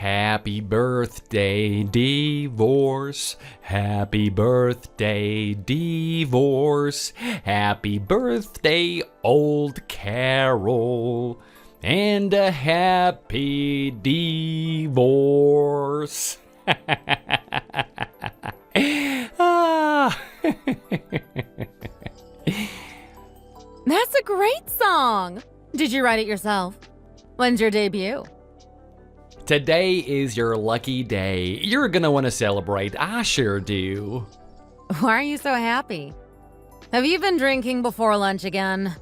Happy birthday, divorce. Happy birthday, divorce. Happy birthday, old Carol. And a happy divorce. Ah. That's a great song. Did you write it yourself? When's your debut? Today is your lucky day. You're gonna want to celebrate. I sure do. Why are you so happy? Have you been drinking before lunch again?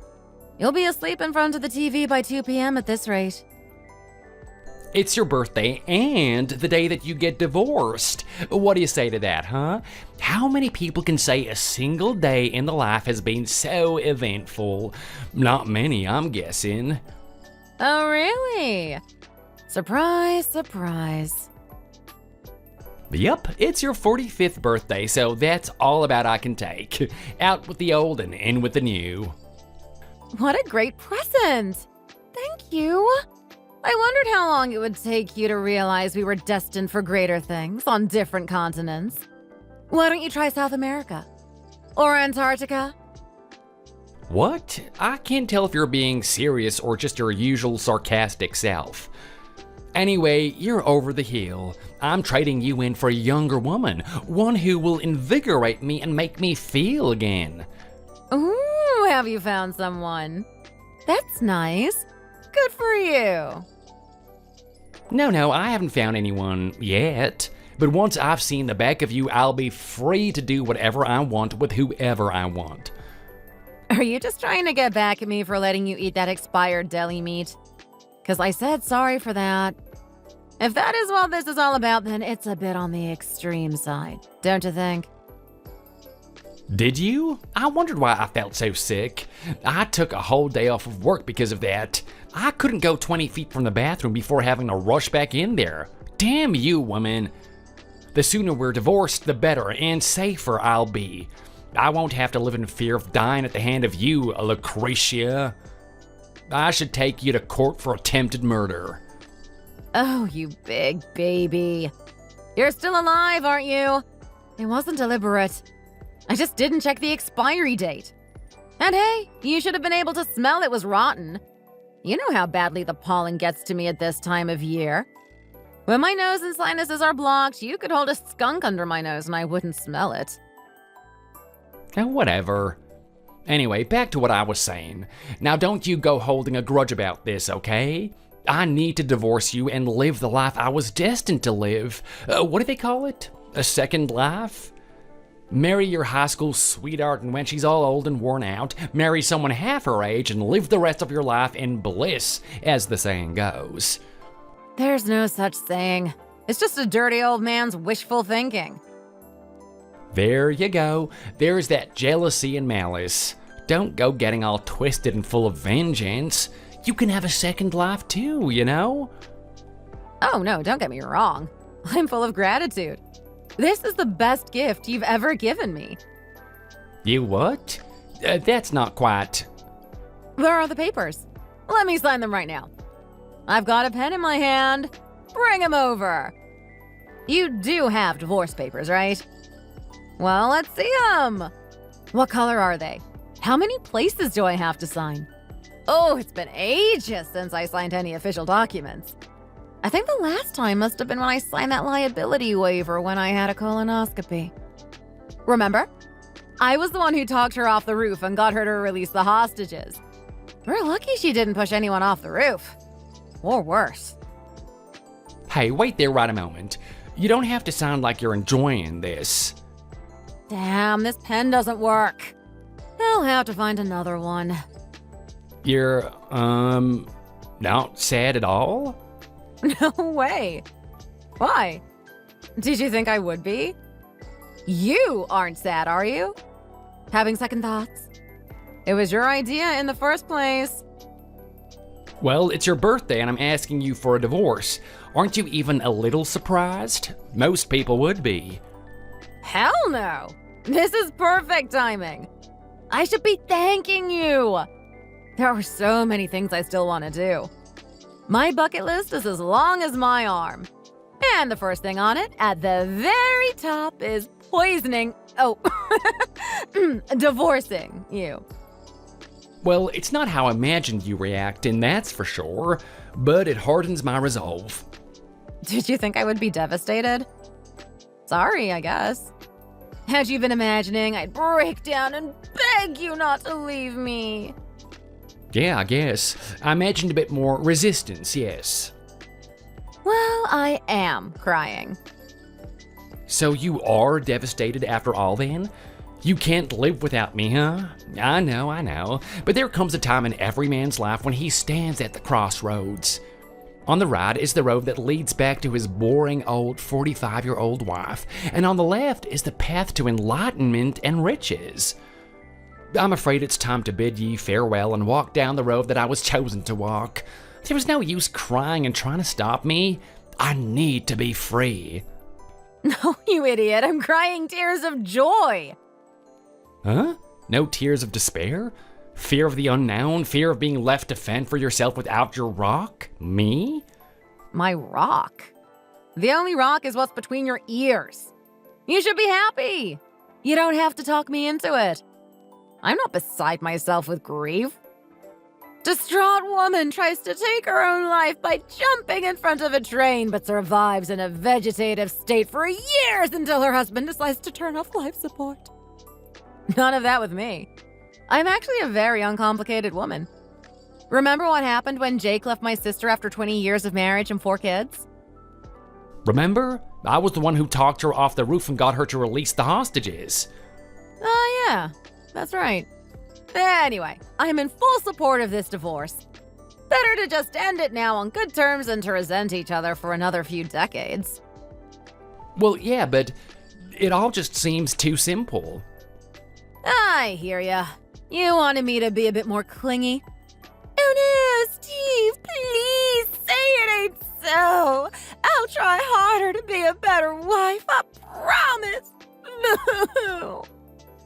You'll be asleep in front of the TV by 2 p.m. at this rate. It's your birthday and the day that you get divorced. What do you say to that, huh? How many people can say a single day in the life has been so eventful? Not many, I'm guessing. Oh, really? Surprise, surprise. Yep, it's your 45th birthday, so that's all about I can take. Out with the old and in with the new. What a great present! Thank you. I wondered how long it would take you to realize we were destined for greater things on different continents. Why don't you try South America? Or Antarctica? What? I can't tell if you're being serious or just your usual sarcastic self. Anyway, you're over the hill. I'm trading you in for a younger woman, one who will invigorate me and make me feel again. Ooh, have you found someone? That's nice. Good for you. No, I haven't found anyone yet. But once I've seen the back of you, I'll be free to do whatever I want with whoever I want. Are you just trying to get back at me for letting you eat that expired deli meat? Because I said sorry for that. If that is what this is all about, then it's a bit on the extreme side, don't you think? Did you? I wondered why I felt so sick. I took a whole day off of work because of that. I couldn't go 20 feet from the bathroom before having to rush back in there. Damn you, woman. The sooner we're divorced, the better and safer I'll be. I won't have to live in fear of dying at the hand of you, Lucretia. I should take you to court for attempted murder. Oh, you big baby. You're still alive, aren't you? It wasn't deliberate. I just didn't check the expiry date. And hey, you should have been able to smell it was rotten. You know how badly the pollen gets to me at this time of year. When my nose and sinuses are blocked, you could hold a skunk under my nose and I wouldn't smell it. Whatever. Anyway, back to what I was saying. Now don't you go holding a grudge about this, okay? I need to divorce you and live the life I was destined to live. What do they call it? A second life? Marry your high school sweetheart, and when she's all old and worn out, marry someone half her age and live the rest of your life in bliss, as the saying goes. There's no such saying. It's just a dirty old man's wishful thinking. There you go. There's that jealousy and malice. Don't go getting all twisted and full of vengeance. You can have a second life too, you know? Oh no, don't get me wrong. I'm full of gratitude. This is the best gift you've ever given me. You what? That's not quite... Where are the papers? Let me sign them right now. I've got a pen in my hand. Bring them over. You do have divorce papers, right? Well, let's see them. What color are they? How many places do I have to sign? Oh, it's been ages since I signed any official documents. I think the last time must have been when I signed that liability waiver when I had a colonoscopy. Remember? I was the one who talked her off the roof and got her to release the hostages. We're lucky she didn't push anyone off the roof. Or worse. Hey, wait there right a moment. You don't have to sound like you're enjoying this. Damn, this pen doesn't work. I'll have to find another one. You're, not sad at all? No way. Why? Did you think I would be? You aren't sad, are you? Having second thoughts? It was your idea in the first place. Well, it's your birthday and I'm asking you for a divorce. Aren't you even a little surprised? Most people would be. Hell no! This is perfect timing. I should be thanking you. There are so many things I still want to do. My bucket list is as long as my arm. And the first thing on it, at the very top, is poisoning. Oh, divorcing you. Well, it's not how I imagined you reacting, that's for sure, but it hardens my resolve. Did you think I would be devastated? Sorry, I guess. Had you been imagining I'd break down and beg you not to leave me? Yeah, I guess. I imagined a bit more resistance, yes. Well, I am crying. So you are devastated after all then? You can't live without me, huh? I know. But there comes a time in every man's life when he stands at the crossroads. On the right is the road that leads back to his boring old 45-year-old wife, and on the left is the path to enlightenment and riches. I'm afraid it's time to bid ye farewell and walk down the road that I was chosen to walk. There was no use crying and trying to stop me. I need to be free. No, you idiot. I'm crying tears of joy. Huh? No tears of despair? Fear of the unknown? Fear of being left to fend for yourself without your rock? Me? My rock? The only rock is what's between your ears. You should be happy. You don't have to talk me into it. I'm not beside myself with grief. Distraught woman tries to take her own life by jumping in front of a train, but survives in a vegetative state for years until her husband decides to turn off life support. None of that with me. I'm actually a very uncomplicated woman. Remember what happened when Jake left my sister after 20 years of marriage and 4 kids? Remember? I was the one who talked her off the roof and got her to release the hostages. Oh, yeah. That's right. Anyway, I'm in full support of this divorce. Better to just end it now on good terms than to resent each other for another few decades. Well, yeah, but it all just seems too simple. I hear ya. You wanted me to be a bit more clingy. Oh no, Steve, please say it ain't so. I'll try harder to be a better wife, I promise.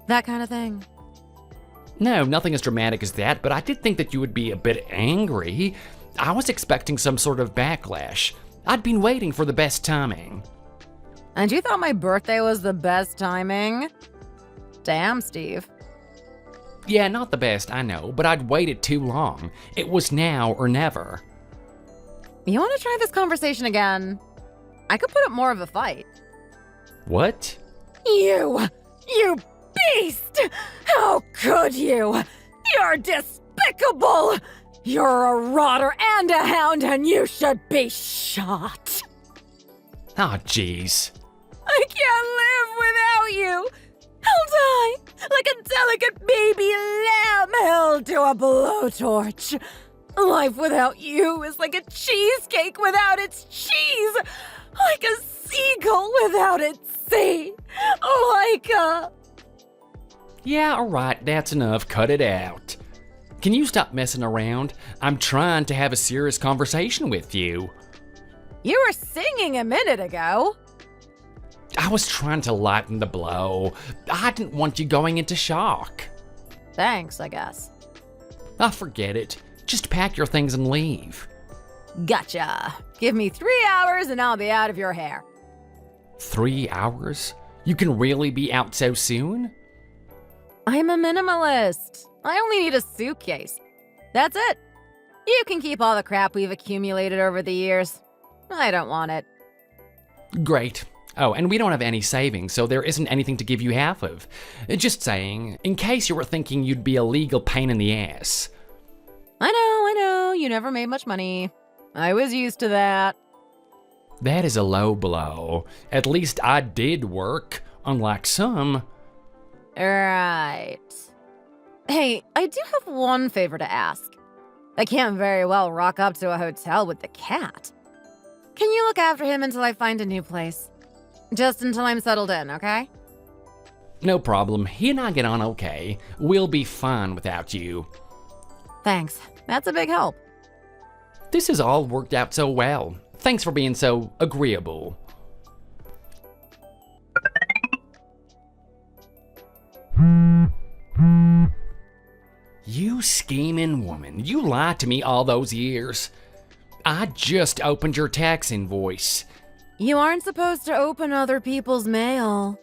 That kind of thing. No, nothing as dramatic as that, but I did think that you would be a bit angry. I was expecting some sort of backlash. I'd been waiting for the best timing. And you thought my birthday was the best timing? Damn, Steve. Yeah, not the best, I know, but I'd waited too long. It was now or never. You want to try this conversation again? I could put up more of a fight. What? You beast! How could you? You're despicable! You're a rotter and a hound, and you should be shot. Ah, jeez. I can't live without you. I'll die like a delicate baby lamb held to a blowtorch. Life without you is like a cheesecake without its cheese, like a seagull without its sea, like a... Yeah, alright, that's enough. Cut it out. Can you stop messing around? I'm trying to have a serious conversation with you. You were singing a minute ago. I was trying to lighten the blow. I didn't want you going into shock. Thanks, I guess. Forget it. Just pack your things and leave. Gotcha. Give me 3 hours and I'll be out of your hair. 3 hours? You can really be out so soon? I'm a minimalist. I only need a suitcase. That's it. You can keep all the crap we've accumulated over the years. I don't want it. Great. Oh, and we don't have any savings, so there isn't anything to give you half of. Just saying, in case you were thinking you'd be a legal pain in the ass. I know, you never made much money. I was used to that. That is a low blow. At least I did work, unlike some. Right. Hey, I do have one favor to ask. I can't very well rock up to a hotel with the cat. Can you look after him until I find a new place? Just until I'm settled in, okay? No problem. He and I get on okay. We'll be fine without you. Thanks. That's a big help. This has all worked out so well. Thanks for being so agreeable. You scheming woman. You lied to me all those years. I just opened your tax invoice. You aren't supposed to open other people's mail.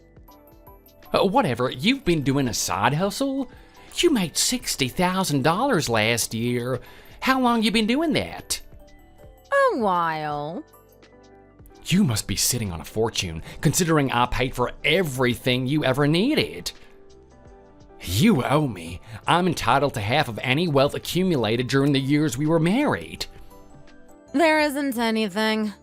Whatever, you've been doing a side hustle? You made $60,000 last year. How long you been doing that? A while. You must be sitting on a fortune, considering I paid for everything you ever needed. You owe me. I'm entitled to half of any wealth accumulated during the years we were married. There isn't anything.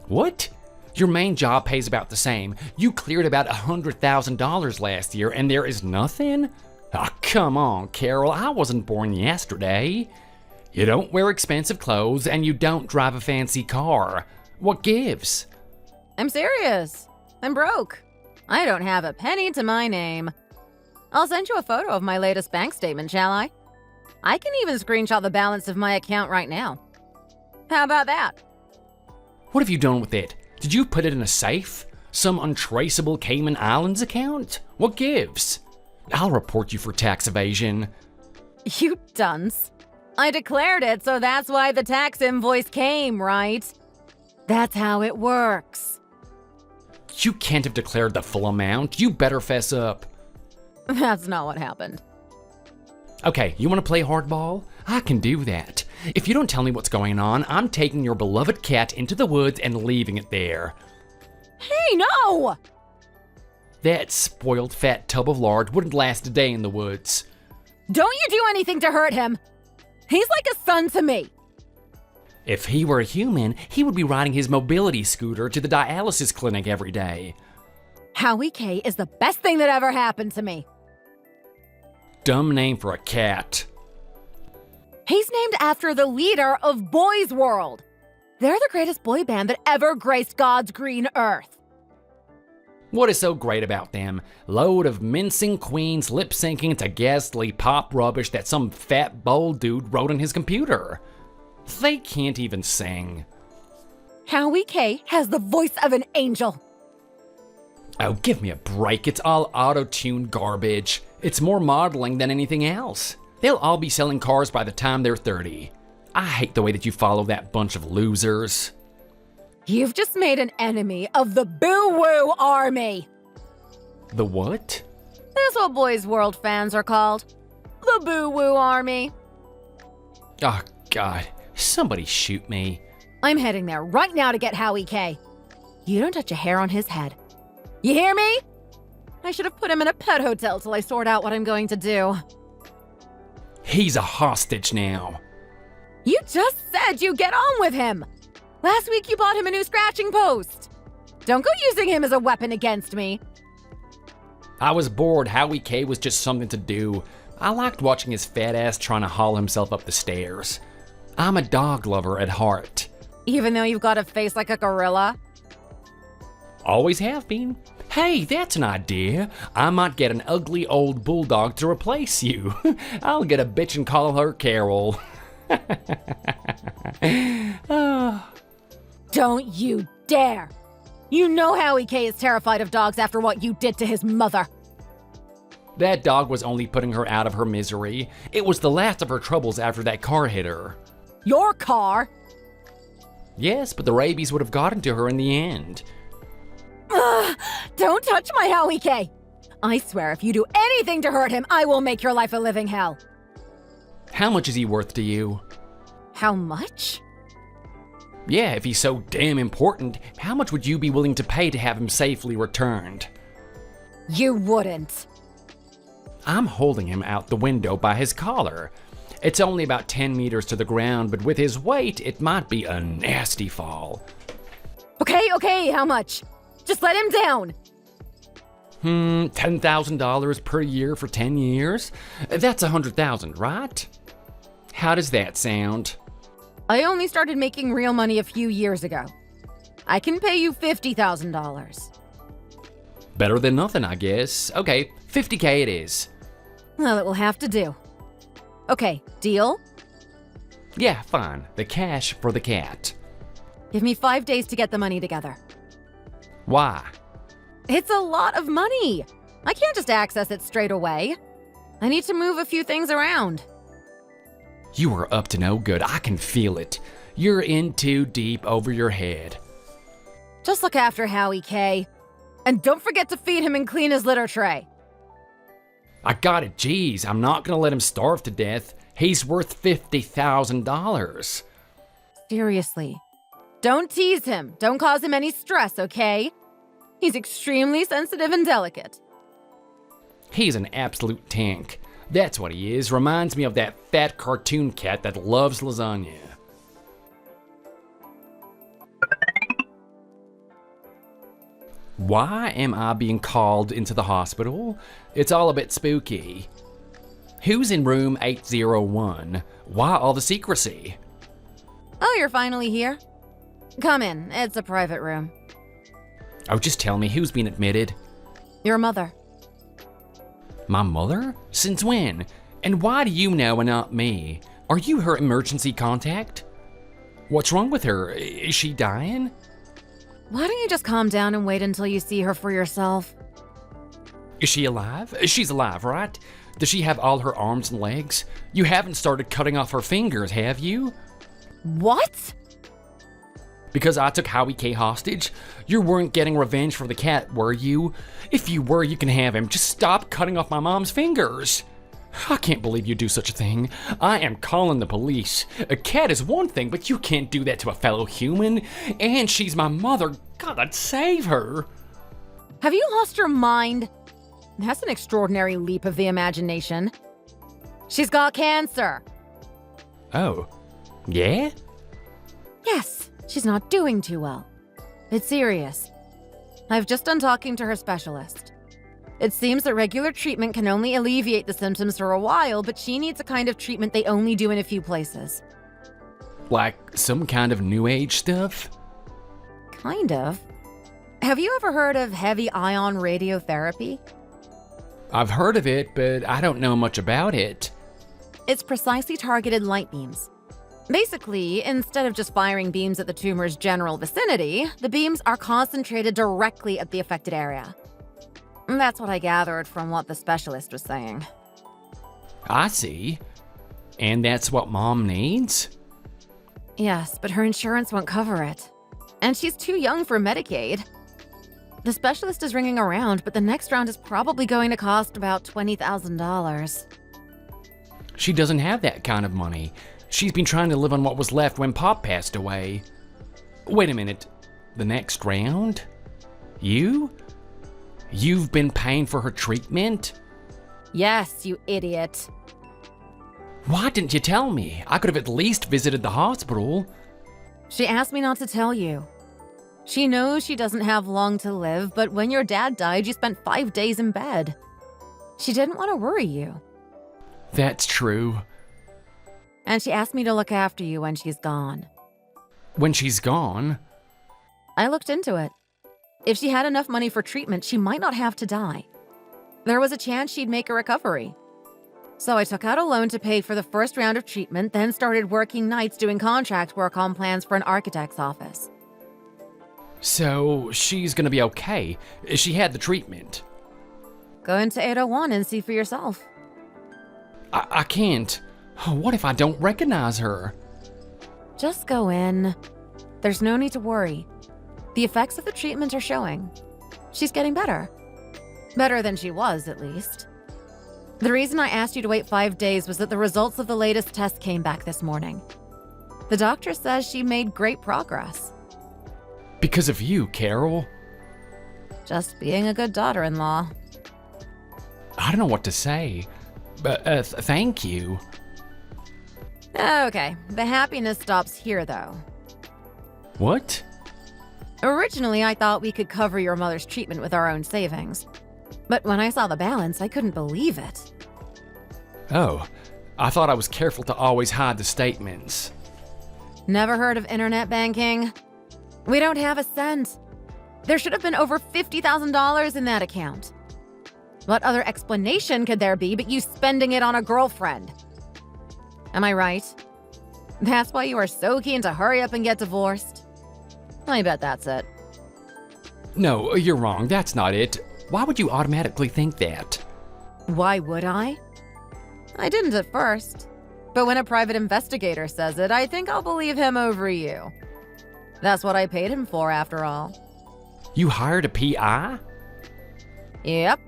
What? Your main job pays about the same. You cleared about $100,000 last year and there is nothing? Ah, come on, Carol, I wasn't born yesterday. You don't wear expensive clothes and you don't drive a fancy car. What gives? I'm serious. I'm broke. I don't have a penny to my name. I'll send you a photo of my latest bank statement, shall I? I can even screenshot the balance of my account right now. How about that? What have you done with it? Did you put it in a safe? Some untraceable Cayman Islands account? What gives? I'll report you for tax evasion. You dunce. I declared it, so that's why the tax invoice came, right? That's how it works. You can't have declared the full amount. You better fess up. That's not what happened. Okay, you want to play hardball? I can do that. If you don't tell me what's going on, I'm taking your beloved cat into the woods and leaving it there. Hey, no! That spoiled fat tub of lard wouldn't last a day in the woods. Don't you do anything to hurt him! He's like a son to me! If he were a human, he would be riding his mobility scooter to the dialysis clinic every day. Howie K is the best thing that ever happened to me. Dumb name for a cat. He's named after the leader of Boys World. They're the greatest boy band that ever graced God's green earth. What is so great about them? Load of mincing queens lip-syncing to ghastly pop rubbish that some fat bold dude wrote on his computer. They can't even sing. Howie K has the voice of an angel. Oh, give me a break. It's all auto-tuned garbage. It's more modeling than anything else. They'll all be selling cars by the time they're 30. I hate the way that you follow that bunch of losers. You've just made an enemy of the Boo-Woo Army. The what? That's what Boys World fans are called. The Boo-Woo Army. Oh, God. Somebody shoot me. I'm heading there right now to get Howie K. You don't touch a hair on his head. You hear me? I should have put him in a pet hotel till I sort out what I'm going to do. He's a hostage now. You just said you get on with him. Last week you bought him a new scratching post. Don't go using him as a weapon against me. I was bored. Howie K was just something to do. I liked watching his fat ass trying to haul himself up the stairs. I'm a dog lover at heart. Even though you've got a face like a gorilla? Always have been. Hey, that's an idea. I might get an ugly old bulldog to replace you. I'll get a bitch and call her Carol. Don't you dare! You know Howie K is terrified of dogs after what you did to his mother. That dog was only putting her out of her misery. It was the last of her troubles after that car hit her. Your car? Yes, but the rabies would have gotten to her in the end. Ugh, don't touch my Howie K! I swear if you do anything to hurt him, I will make your life a living hell. How much is he worth to you? How much? Yeah, if he's so damn important, how much would you be willing to pay to have him safely returned? You wouldn't. I'm holding him out the window by his collar. It's only about 10 meters to the ground, but with his weight, it might be a nasty fall. Okay, how much? Just let him down. $10,000 per year for 10 years? That's $100,000, right? How does that sound? I only started making real money a few years ago. I can pay you $50,000. Better than nothing, I guess. Okay, $50K it is. Well, it will have to do. Okay, deal? Yeah, fine. The cash for the cat. Give me 5 days to get the money together. Why? It's a lot of money. I can't just access it straight away. I need to move a few things around. You are up to no good. I can feel it. You're in too deep over your head. Just look after Howie, Kay. And don't forget to feed him and clean his litter tray. I got it, geez. I'm not gonna let him starve to death. He's worth $50,000. Seriously. Don't tease him. Don't cause him any stress, okay? He's extremely sensitive and delicate. He's an absolute tank. That's what he is. Reminds me of that fat cartoon cat that loves lasagna. Why am I being called into the hospital? It's all a bit spooky. Who's in room 801? Why all the secrecy? Oh, you're finally here? Come in. It's a private room. Oh, just tell me, who's been admitted? Your mother. My mother? Since when? And why do you know and not me? Are you her emergency contact? What's wrong with her? Is she dying? Why don't you just calm down and wait until you see her for yourself? Is she alive? She's alive, right? Does she have all her arms and legs? You haven't started cutting off her fingers, have you? What? Because I took Howie K hostage? You weren't getting revenge for the cat, were you? If you were, you can have him. Just stop cutting off my mom's fingers. I can't believe you do such a thing. I am calling the police. A cat is one thing, but you can't do that to a fellow human. And she's my mother. God, save her. Have you lost your mind? That's an extraordinary leap of the imagination. She's got cancer. Oh, yeah? Yes, she's not doing too well. It's serious. I've just done talking to her specialist. It seems that regular treatment can only alleviate the symptoms for a while, but she needs a kind of treatment they only do in a few places. Like some kind of new age stuff? Kind of. Have you ever heard of heavy ion radiotherapy? I've heard of it, but I don't know much about it. It's precisely targeted light beams. Basically, instead of just firing beams at the tumor's general vicinity, the beams are concentrated directly at the affected area. That's what I gathered from what the specialist was saying. I see. And that's what Mom needs? Yes, but her insurance won't cover it. And she's too young for Medicaid. The specialist is ringing around, but the next round is probably going to cost about $20,000. She doesn't have that kind of money. She's been trying to live on what was left when Pop passed away. Wait a minute. The next round? You? You've been paying for her treatment? Yes, you idiot. Why didn't you tell me? I could have at least visited the hospital. She asked me not to tell you. She knows she doesn't have long to live, but when your dad died, you spent 5 days in bed. She didn't want to worry you. That's true. And she asked me to look after you when she's gone. When she's gone? I looked into it. If she had enough money for treatment, she might not have to die. There was a chance she'd make a recovery. So I took out a loan to pay for the first round of treatment, then started working nights doing contract work on plans for an architect's office. So she's gonna be okay. She had the treatment. Go into 801 and see for yourself. I can't. What if I don't recognize her? Just go in. There's no need to worry. The effects of the treatment are showing. She's getting better. Better than she was, at least. The reason I asked you to wait 5 days was that the results of the latest test came back this morning. The doctor says she made great progress. Because of you, Carol. Just being a good daughter-in-law. I don't know what to say, but thank you. Okay, the happiness stops here, though. What? Originally, I thought we could cover your mother's treatment with our own savings. But when I saw the balance, I couldn't believe it. Oh, I thought I was careful to always hide the statements. Never heard of internet banking? We don't have a cent. There should have been over $50,000 in that account. What other explanation could there be but you spending it on a girlfriend? Am I right? That's why you are so keen to hurry up and get divorced? I bet that's it. No, you're wrong. That's not it. Why would you automatically think that? Why would I? I didn't at first. But when a private investigator says it, I think I'll believe him over you. That's what I paid him for, after all. You hired a PI? Yep.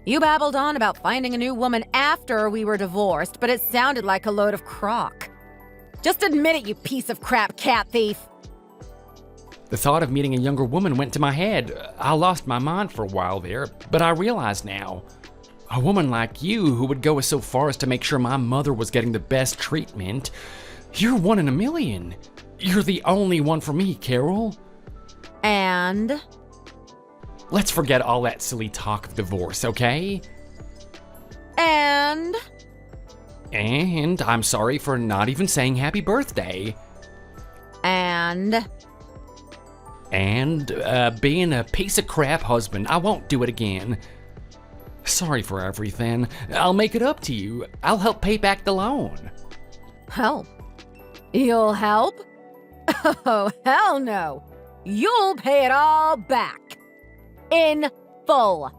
You babbled on about finding a new woman after we were divorced, but it sounded like a load of crock. Just admit it, you piece of crap cat thief. The thought of meeting a younger woman went to my head. I lost my mind for a while there, but I realize now. A woman like you who would go so far as to make sure my mother was getting the best treatment. You're one in a million. You're the only one for me, Carol. And? Let's forget all that silly talk of divorce, okay? And I'm sorry for not even saying happy birthday. And being a piece of crap husband. I won't do it again. Sorry for everything. I'll make it up to you. I'll help pay back the loan. help. You'll help? Oh, hell no. You'll pay it all back. In full.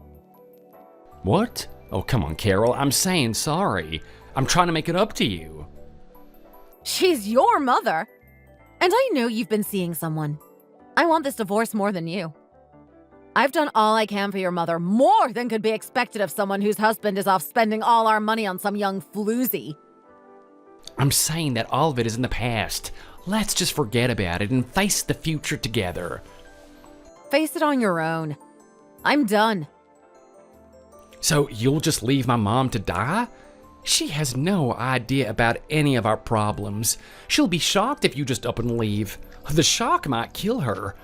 What? Oh, come on, Carol. I'm saying sorry. I'm trying to make it up to you. She's your mother. And I know you've been seeing someone. I want this divorce more than you. I've done all I can for your mother, more than could be expected of someone whose husband is off spending all our money on some young floozy. I'm saying that all of it is in the past. Let's just forget about it and face the future together. Face it on your own. I'm done. So you'll just leave my mom to die? She has no idea about any of our problems. She'll be shocked if you just up and leave. The shock might kill her.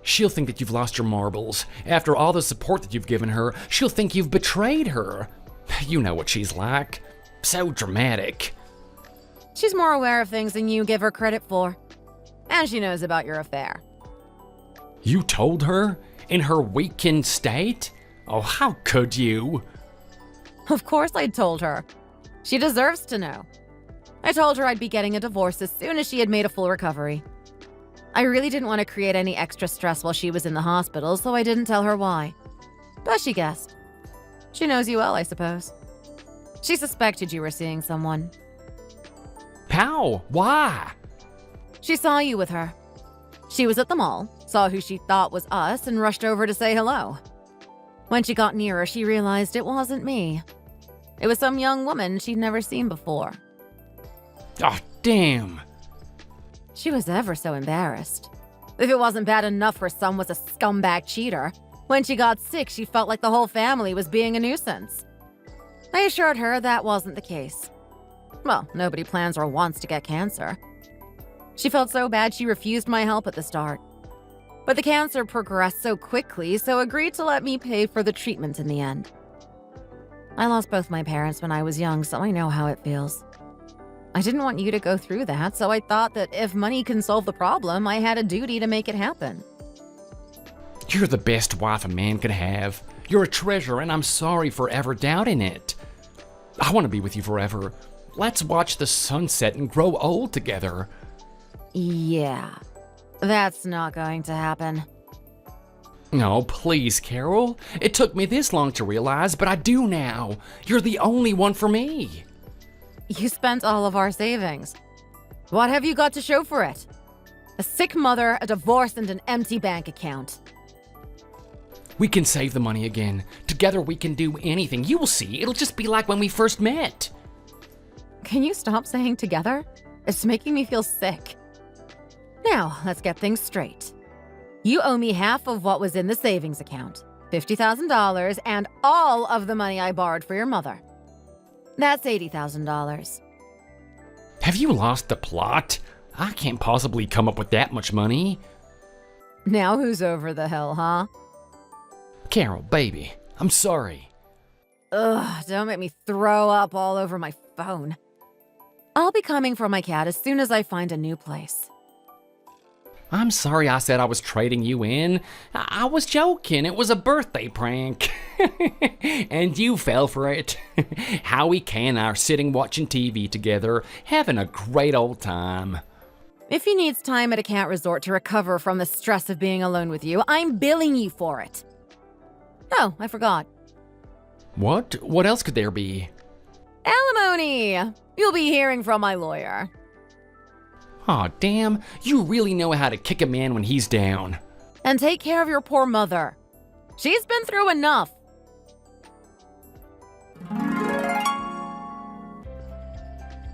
She'll think that you've lost your marbles. After all the support that you've given her, she'll think you've betrayed her. You know what she's like. So dramatic. She's more aware of things than you give her credit for. And she knows about your affair. You told her? In her weakened state? Oh, how could you? Of course I told her. She deserves to know. I told her I'd be getting a divorce as soon as she had made a full recovery. I really didn't want to create any extra stress while she was in the hospital, so I didn't tell her why. But she guessed. She knows you well, I suppose. She suspected you were seeing someone. How? Why? She saw you with her. She was at the mall, saw who she thought was us, and rushed over to say hello. When she got nearer, she realized it wasn't me. It was some young woman she'd never seen before. Oh, damn. She was ever so embarrassed. If it wasn't bad enough her son was a scumbag cheater, when she got sick, she felt like the whole family was being a nuisance. I assured her that wasn't the case. Well, nobody plans or wants to get cancer. She felt so bad she refused my help at the start. But the cancer progressed so quickly, so agreed to let me pay for the treatment in the end. I lost both my parents when I was young, so I know how it feels. I didn't want you to go through that, so I thought that if money can solve the problem, I had a duty to make it happen. You're the best wife a man could have. You're a treasure, and I'm sorry for ever doubting it. I want to be with you forever. Let's watch the sunset and grow old together. Yeah, that's not going to happen. No, please, Carol. It took me this long to realize, but I do now. You're the only one for me. You spent all of our savings. What have you got to show for it? A sick mother, a divorce, and an empty bank account. We can save the money again. Together we can do anything. You will see. It'll just be like when we first met. Can you stop saying together? It's making me feel sick. Now, let's get things straight. You owe me half of what was in the savings account, $50,000, and all of the money I borrowed for your mother. That's $80,000. Have you lost the plot? I can't possibly come up with that much money. Now who's over the hill, huh? Carol, baby, I'm sorry. Ugh, don't make me throw up all over my phone. I'll be coming for my cat as soon as I find a new place. I'm sorry I said I was trading you in. I was joking. It was a birthday prank. And you fell for it. Howie Kay and I are sitting watching TV together, having a great old time. If he needs time at a cat resort to recover from the stress of being alone with you, I'm billing you for it. Oh, I forgot. What? What else could there be? Alimony! You'll be hearing from my lawyer. Aw, damn. You really know how to kick a man when he's down. And take care of your poor mother. She's been through enough.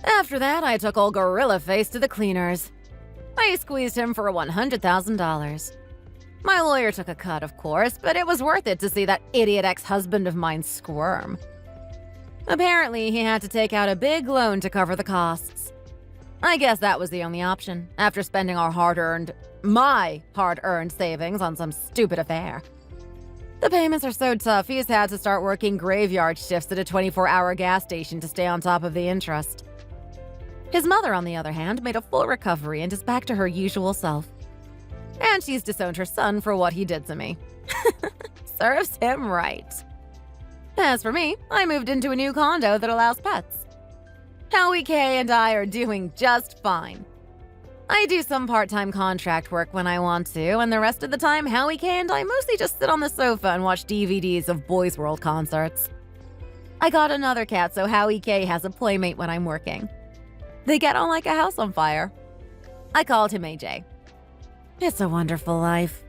After that, I took old Gorilla Face to the cleaners. I squeezed him for $100,000. My lawyer took a cut, of course, but it was worth it to see that idiot ex-husband of mine squirm. Apparently, he had to take out a big loan to cover the costs. I guess that was the only option, after spending my hard-earned savings on some stupid affair. The payments are so tough, he's had to start working graveyard shifts at a 24-hour gas station to stay on top of the interest. His mother, on the other hand, made a full recovery and is back to her usual self. And she's disowned her son for what he did to me. Serves him right. As for me, I moved into a new condo that allows pets. Howie K and I are doing just fine. I do some part-time contract work when I want to, and the rest of the time, Howie K and I mostly just sit on the sofa and watch DVDs of Boys World concerts. I got another cat, so Howie K has a playmate when I'm working. They get on like a house on fire. I called him AJ. It's a wonderful life.